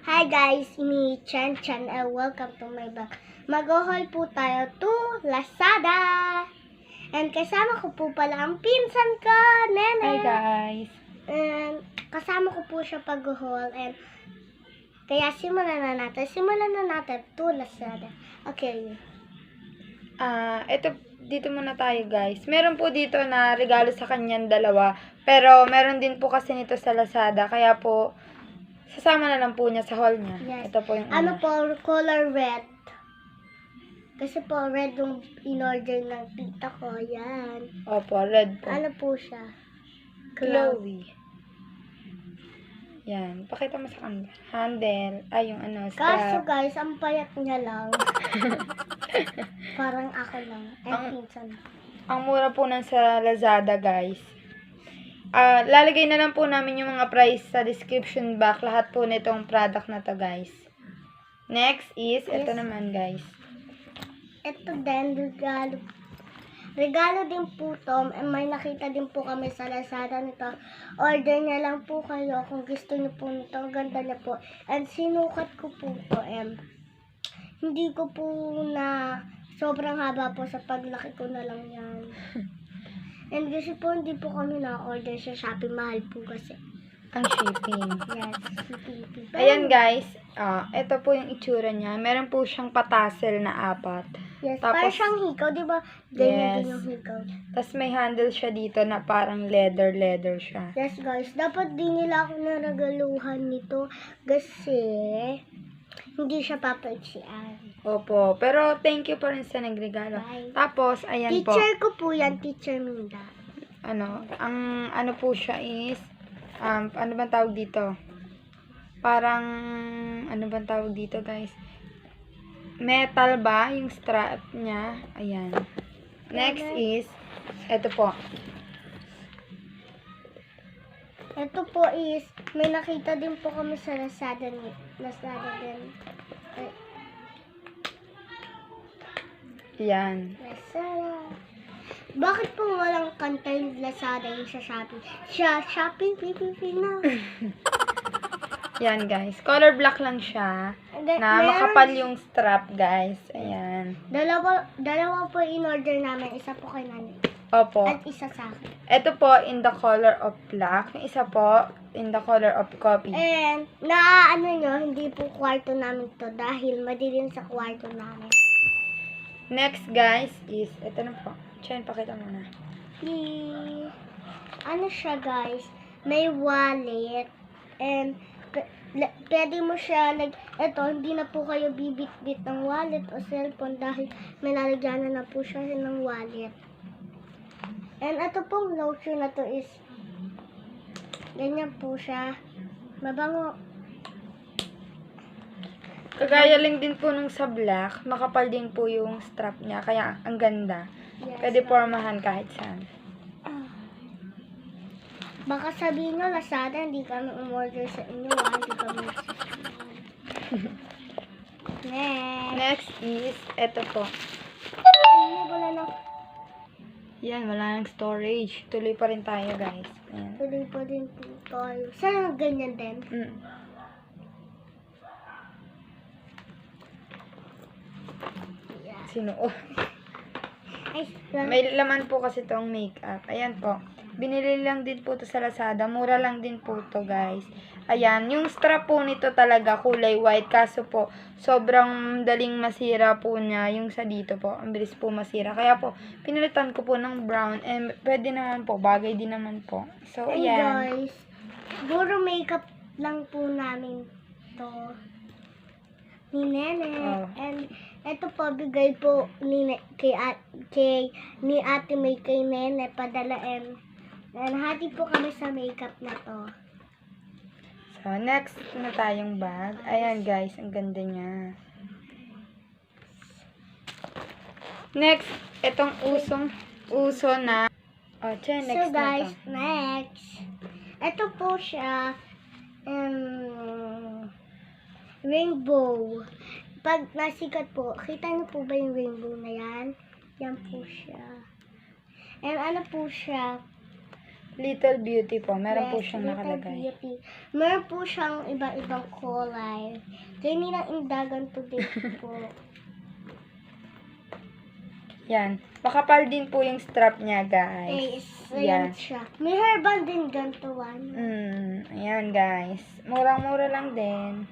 Hi guys, me Chan Chan and welcome to my vlog. Mag-haul po tayo to Lazada. And kasama ko po pala ang pinsan ko, Nene. Hi guys! And kasama ko po siya pag-haul and kaya simulan na natin to Lazada. Okay. Dito muna tayo guys. Meron po dito na regalo sa kanyang dalawa. Pero meron din po kasi nito sa Lazada. Kaya po, sasama na lang po niya sa haul niya. Yes. Ito po yung Ano po, color red. Kasi po, red yung in-order ng tita ko. Yan. Opo, red po. Ano po siya? Chloe. Yan. Pakita mo sa kanila. Handle. Ay, yung Kaso strap. guys, ang payat niya lang. Parang ako lang. Ang- Pinsan. Ang mura po ng sa Lazada guys. Lalagay na lang po namin yung mga price sa description box. Lahat po nitong product na to guys. Next is, ito Yes. naman guys. Ito din, regalo. Regalo din po to. May nakita din po kami sa Lazada nito. Order niya lang po kayo kung gusto niyo po nito. Ang ganda niya po. And sinukat ko po to. Hindi ko po na sobrang haba po sa paglaki ko na lang yan. And kasi po hindi po kami na-order sa Shopee. Mahal po kasi. Ang shipping. Yes, Shopee. Ayan guys, ito po yung itsura niya. Meron po siyang patasel na 4. Yes, Tapos- parang siyang hikaw, di ba? Ganyan Yes. din yung hikaw. Tapos may handle siya dito na parang leather siya. Yes, guys. Dapat din nila ako naragaluhan nito kasi hindi siya papaiksian. Opo, pero thank you pa rin sa nagregalo. Bye. Tapos, ayan po. Teacher ko po yan, Teacher Minda. Ang ano po siya is, ano bang tawag dito? Parang, ano bang tawag dito guys? Metal ba yung strap niya? Ayan. Next is, ito po. Ito po is, may nakita din po kami sa Lazada din. Ayan. Lazada. Bakit po walang kanta yung Lazada yung sa Shopee? Shopee, pipipi na. Yan guys. Color black lang siya. Na makapal yung strap guys. Ayan. Dalawa po in-order namin. Isa po kay nanay. Opo. At isa sa akin. Ito po in the color of black. Yung isa po in the color of coffee. And, naaano nyo, hindi po kwarto namin to dahil madilim sa kwarto namin. Next guys is, ito na po. Chen, pakita mo na. Ano siya guys, may wallet. And, pwede mo siya, eto, hindi na po kayo bibit-bit ng wallet o cellphone dahil may lalagyan na po siya ng wallet. And ito pong lotion na to is, ganyan po siya. Mabango. Kagaya lang din po nung sa black, makapal din po yung strap niya. Kaya ang ganda. Yes, Pwede pormahan kahit saan. Baka sabihin nyo, Lazada, hindi kami umorder sa inyo, hindi kami Next. Next is, ito po. Wala na. Yan, wala nang storage. Tuloy pa rin tayo guys. Ayan. Tuloy pa din po tayo. Sana ganyan din. Yeah. Sino? Oh. Ay, May laman po kasi tong makeup. Ayan po. Binili lang din po to sa Lazada. Mura lang din po to guys. Ayan. Yung strap po nito talaga kulay white. Kaso po, sobrang daling masira po niya. Yung sa dito po. Ang bilis po masira. Kaya po, pinalitan ko po ng brown. And pwede naman po. Bagay din naman po. So, and ayan. guys, siguro makeup lang po namin to ni Nene. Oh. And ito po, bigay po ni Ate May kay Nene, padala and hati po kami sa makeup na to. So, next na tayong bag. Ayan guys, ang ganda niya. Next, itong uso na. Oh, Chen, next So guys, na to. next. Ito po siya, rainbow. Pag nasikat po, kita niyo po ba yung rainbow na yan? Yan po siya. And ano po siya? Little Beauty po. Meron po Yes, siyang Little nakalagay. Beauty. Meron po siyang iba-ibang kulay. Kaya nilang indagan po dito po. Yan. Makapal din po yung strap niya, guys. Ayan Yan. siya. May hairband din ganito one. Ayan, guys. Murang-mura lang din.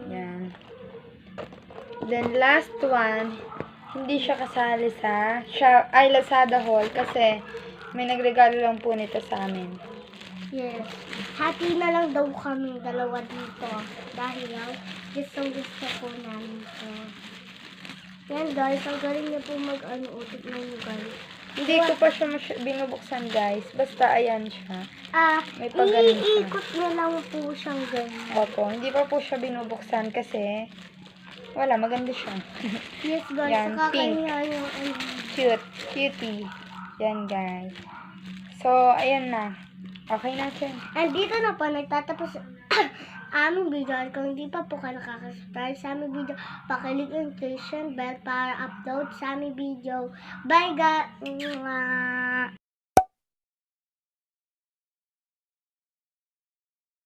Yan. Then, last one, hindi siya kasali sa Lazada haul kasi may nagregalo lang po nito sa amin. Yes. Hati na lang daw kami dalawa dito. Dahil gusto po namin to. Yan guys, ang galing niya po utik na nyo guys. Hindi ko pa siya binubuksan, guys. Basta ayan siya. May pagaling siya. Iikot niya lang po siyang ganyan. Opo, hindi pa po siya binubuksan kasi wala, maganda siya. Yes guys, Yan, kakanya yung Cute. Cutie. Yan, guys. So, ayan na. Okay na siya. andito na po, nagtatapos aming video. At kung hindi pa po kayo nakaka-subscribe sa aming video, pakilig ang notification bell para upload sa aming video. Bye guys!